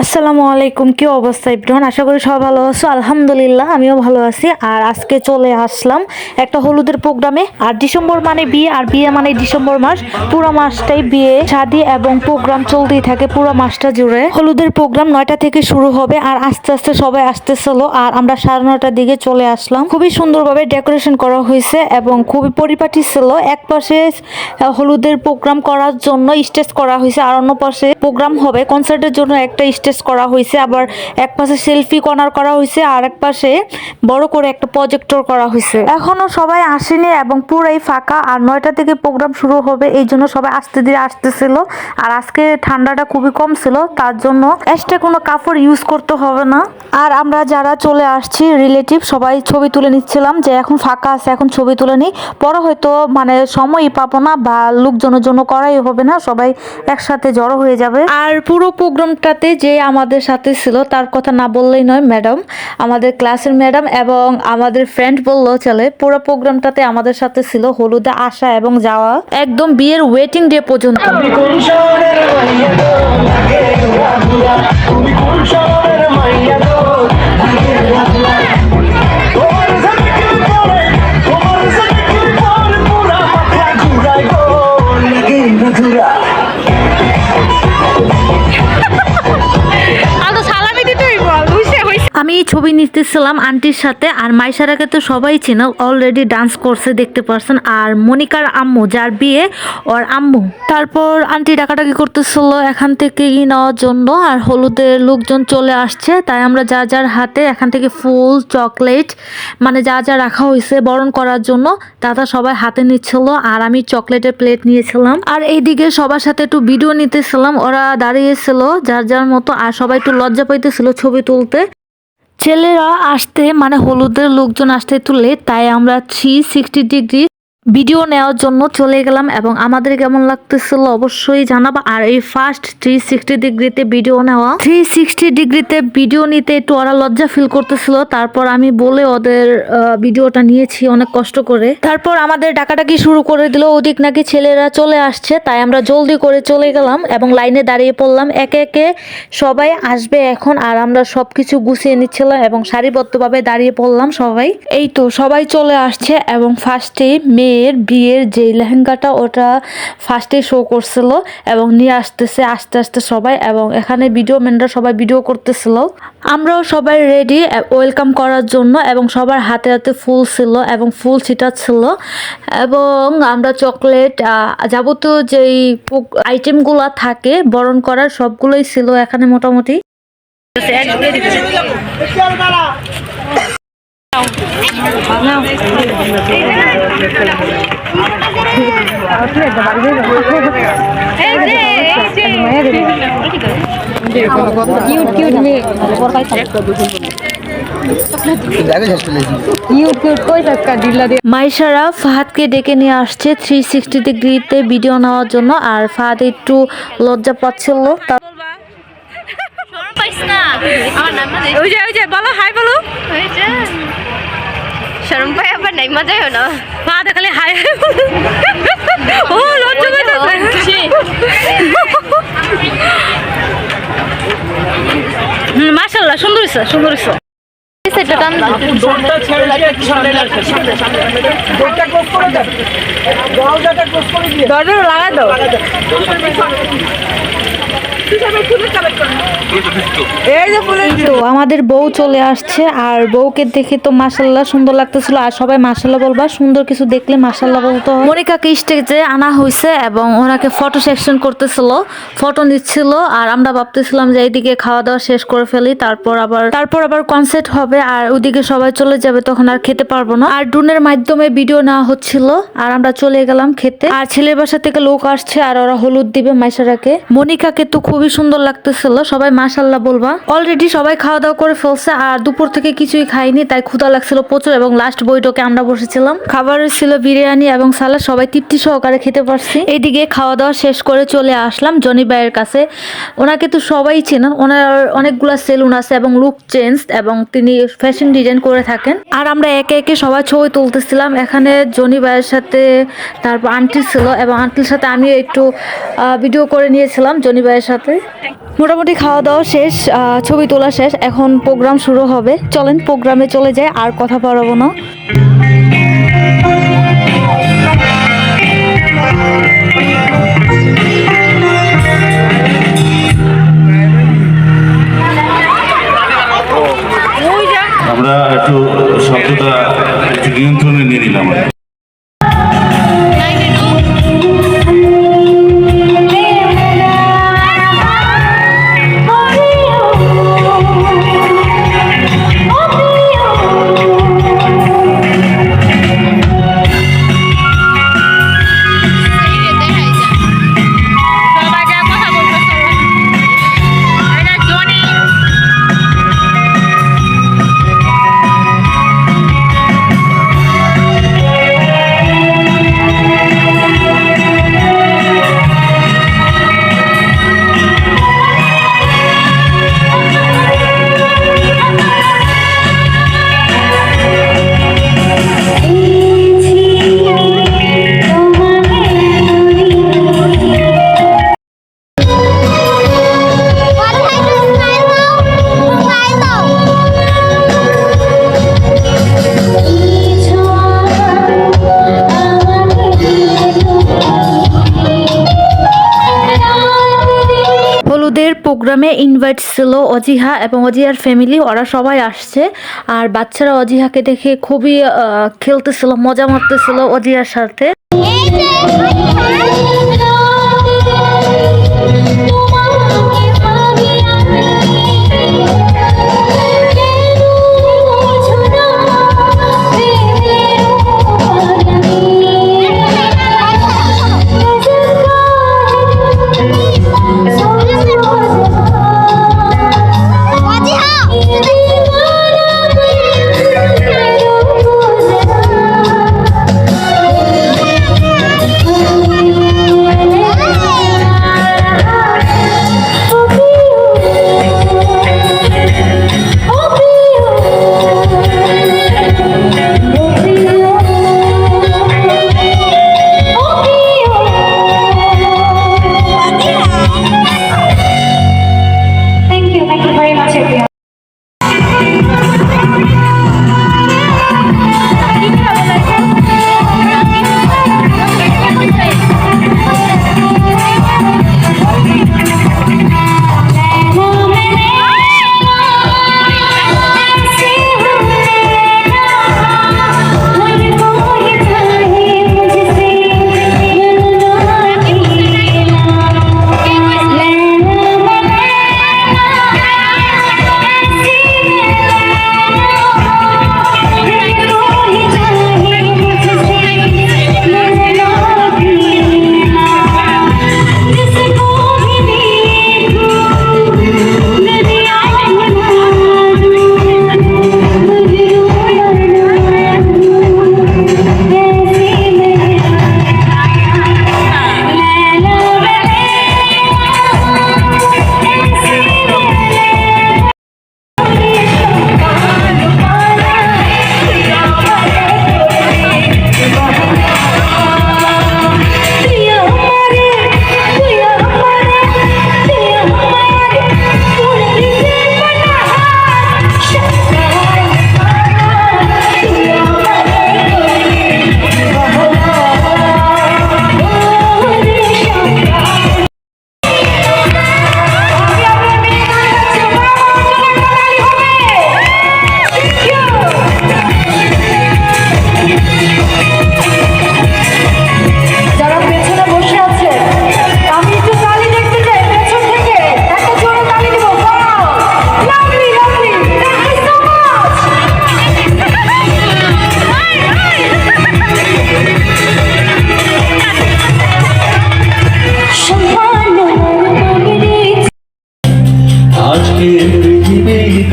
আসসালামু আলাইকুম, কি অবস্থা ইব্রাহিম? আশা করি সবাই ভালো আছো। আলহামদুলিল্লাহ আমিও ভালো আছি। আর আজকে চলে আসলাম একটা হলুদের প্রোগ্রামে। আর ডিসেম্বর মানে বিয়ে, আর বিয়ে মানে ডিসেম্বর মাস। পুরো মাসটাই বিয়ে শাদী এবং প্রোগ্রাম চলতেই থাকে পুরো মাসটা জুড়ে। হলুদের প্রোগ্রাম 9টা থেকে শুরু হবে আর আস্তে আস্তে সবাই আসতেছিল। আর আমরা 9:30টার দিকে চলে আসলাম। খুবই সুন্দরভাবে ডেকোরেশন করা হয়েছে এবং খুবই পরিপাটি ছিল। এক পাশে হলুদের প্রোগ্রাম করার জন্য স্টেজ করা হয়েছে, আর অন্য পাশে প্রোগ্রাম হবে কনসার্টের জন্য একটা স্টেজ করা হয়েছে। আবার এক পাশে সেলফি কর্নার করা হয়েছে, আর এক পাশে বড় করে একটা প্রজেক্টর করা হয়েছে। এখনো সবাই আসেনি এবং পুরাই ফাঁকা। আর 9টা থেকে প্রোগ্রাম শুরু হবে, এই জন্য সবাই আস্তে ধীরে আসতেছিল। আর আজকে ঠান্ডাটা খুবই কম ছিল, তার জন্য এক্সট্রা কোনো কাপড় ইউজ করতে হবে না। আর আমরা যারা চলে আসছি রিলেটিভ সবাই ছবি তুলে নিচ্ছিলাম, যে এখন ফাঁকা আছে এখন ছবি তুলে নিই, পরে হয়তো সময়ই পাবো না বা লোকজনের জন্য করাই হবে না, সবাই একসাথে জড়ো হয়ে যাবে। আর পুরো প্রোগ্রামটাতে যে আমাদের সাথে ছিল তার কথা না বললেই নয়, ম্যাডাম, আমাদের ক্লাসের ম্যাডাম এবং আমাদের ফ্রেন্ড বললেও চলে। পুরো প্রোগ্রামটাতে আমাদের সাথে ছিল হলুদে আসা এবং যাওয়া, একদম বিয়ের ওয়েটিং ডে পর্যন্ত। আমি ছবি নিতেছিলাম আন্টির সাথে, আর মাইশারাকে তো সবাই চেনে, অলরেডি ডান্স করছে দেখতে পারছেন। আর মনিকার আম্মু, যার বিয়ে, ওর আম্মু। তারপর আন্টি ডাকাডাকি করতেছিল এখান থেকে নেওয়ার জন্য। আর হলুদের লোকজন চলে আসছে, তাই আমরা যা যার হাতে এখান থেকে ফুল, চকলেট, যা যা রাখা হয়েছে বরণ করার জন্য দাদা সবাই হাতে নিচ্ছিল। আর আমি চকলেটের প্লেট নিয়েছিলাম। আর এইদিকে সবার সাথে একটু ভিডিও নিতেছিলাম, ওরা দাঁড়িয়েছিল যার যার মতো। আর সবাই একটু লজ্জা পাইতেছিল ছবি তুলতে। ছেলেরা আসতে হলুদের লোকজন আসতে একটু লেট, তাই আমরা 360 ডিগ্রি ভিডিও নেওয়ার জন্য চলে গেলাম। এবং আমাদের কেমন লাগতেছিল অবশ্যই জানাবা। আর এই ফার্স্ট 360 ডিগ্রিতে ভিডিও নেওয়া, 360 ডিগ্রিতে ভিডিও নিতে একটু ওরা লজ্জা ফিল করতেছিল। তারপর আমি বলে ওদের ভিডিওটা নিয়েছি অনেক কষ্ট করে। তারপর আমাদের ডাকাডাকি শুরু করে দিল, ওদিক নাকি ছেলেরা চলে আসছে, তাই আমরা জলদি করে চলে গেলাম এবং লাইনে দাঁড়িয়ে পড়লাম। একে একে সবাই আসবে এখন, আর আমরা সবকিছু গুছিয়ে নিচ্ছিলাম এবং সারিবদ্ধভাবে দাঁড়িয়ে পড়লাম সবাই। এই তো সবাই চলে আসছে এবং ফার্স্টে মেয়ের বিয়ের যে লেহেঙ্গাটা ওটা ফার্স্টে শো করছিল এবং নিয়ে আসতেছে আস্তে আস্তে সবাই। এবং এখানে ভিডিও ম্যানরা সবাই ভিডিও করতেছিল। আমরাও সবাই রেডি ওয়েলকাম করার জন্য, এবং সবার হাতে হাতে ফুল ছিল এবং ফুল ছিটাচ্ছিল। এবং আমরা চকলেট, যাবতীয় যেই আইটেমগুলো থাকে বরণ করার সবগুলোই ছিল এখানে মোটামুটি। মাইশারা ফাহাদকে ডেকে নিয়ে আসছে 360 ডিগ্রিতে ভিডিও নেওয়ার জন্য। আর ফাহাদ একটু লজ্জা পাচ্ছিল। বলো হাই, বলো শরম পাই আবার নাই, মজাই হলো। পা দেখালে হাই ও লজ্জা পাইতেছে। মাশাআল্লাহ, সুন্দর হইছে, সুন্দর হইছে। সেটা টান দৌড়টা ছেড়ে দৌড়টা ক্লোজ করে দাও, দরজাটা ক্লোজ করে দিও, দরজা লাগা দাও। আমাদের বউ চলে আসছে, আর বউকে দেখে তো মাশাআল্লাহ সুন্দর লাগতেছিল। আর সবাই মাশাআল্লাহ বলবা, সুন্দর কিছু দেখলে মাশাআল্লাহ বলতে হয়। মনিকাকে স্টেজে আনা হয়েছে এবং ওনাকে ফটো সেকশন করতেছিল, ফটো নিচ্ছিল। আর আমরা ভাবতেছিলাম যে এইদিকে খাওয়া দাওয়া শেষ করে ফেলি, তারপর আবার কনসার্ট হবে, আর ওইদিকে সবাই চলে যাবে, তখন আর খেতে পারবো না। আর ড্রোনের মাধ্যমে ভিডিও নেওয়া হচ্ছিল, আর আমরা চলে গেলাম খেতে। আর ছেলের বাসা থেকে লোক আসছে, আর ওরা হলুদ দিবে মাইশারাকে। মনিকাকে তো খুবই সুন্দর লাগতেছিল, সবাই মাশাআল্লাহ বলবা। অলরেডি সবাই খাওয়া দাওয়া করে ফেলছে আর দুপুর থেকে কিছুই খাইনি, তাই ক্ষুধা লাগছিল প্রচুর এবং লাস্ট বৈঠকে আমরা বসেছিলাম। খাবারের ছিল বিরিয়ানি এবং সালাদ, সবাই তৃপ্তি সহকারে খেতে পারছি। এইদিকে খাওয়া দাওয়া শেষ করে চলে আসলাম জনি ভাইয়ের কাছে। ওনাকে তো সবাই চেনেন, ওনার অনেকগুলো সেলুন আছে এবং লুক চেঞ্জ এবং তিনি ফ্যাশন ডিজাইন করে থাকেন। আর আমরা একে একে সবাই ছবি তুলতেছিলাম এখানে জনি ভাইয়ের সাথে, তারপর আন্টি ছিল এবং আন্টির সাথে আমিও একটু ভিডিও করে নিয়েছিলাম জনি ভাইয়ের সাথে। মোটামুটি খাওয়া দাওয়া শেষ, ছবি তোলা শেষ, এখন প্রোগ্রাম শুরু হবে। চলেন প্রোগ্রামে চলে যাই, আর কথা বাড়াবো না। আমরা একটু শব্দটা একটু নিয়ন্ত্রণে নিয়ে নিলাম। প্রোগ্রামে ইনভাইট ছিল অজিহা এবং অজিহার ফ্যামিলি, ওরা সবাই আসছে। আর বাচ্চারা অজিহাকে দেখে খুবই খেলতেছিল, মজা মারতেছিল অজিহার সাথে।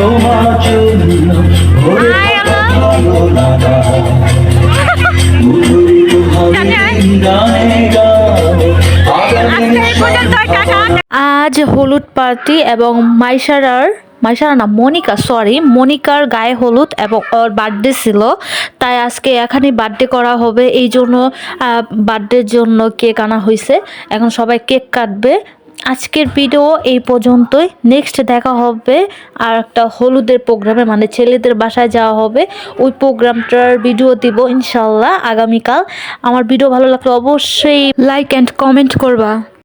তোমার জন্য ভরে থাকা ভালো লাগা মুখরিত হবে গানে গানে আগামী আজ হলুদ পার্টি এবং মাইশারা না মনিকার গায়ে হলুদ এবং ওর বার্থডে ছিল, তাই আজকে এখানে বার্থডে করা হবে। এই জন্য বার্থডের জন্য কেক আনা হয়েছে, এখন সবাই কেক কাটবে। আজকের ভিডিও এই পর্যন্তই। নেক্সট দেখা হবে আর একটা হলুদের প্রোগ্রামে, মানে ছেলেদের বাসায় যাওয়া হবে, ওই প্রোগ্রামটার ভিডিও দিব ইনশাল্লাহ আগামীকাল। আমার ভিডিও ভালো লাগলে অবশ্যই লাইক অ্যান্ড কমেন্ট করবা।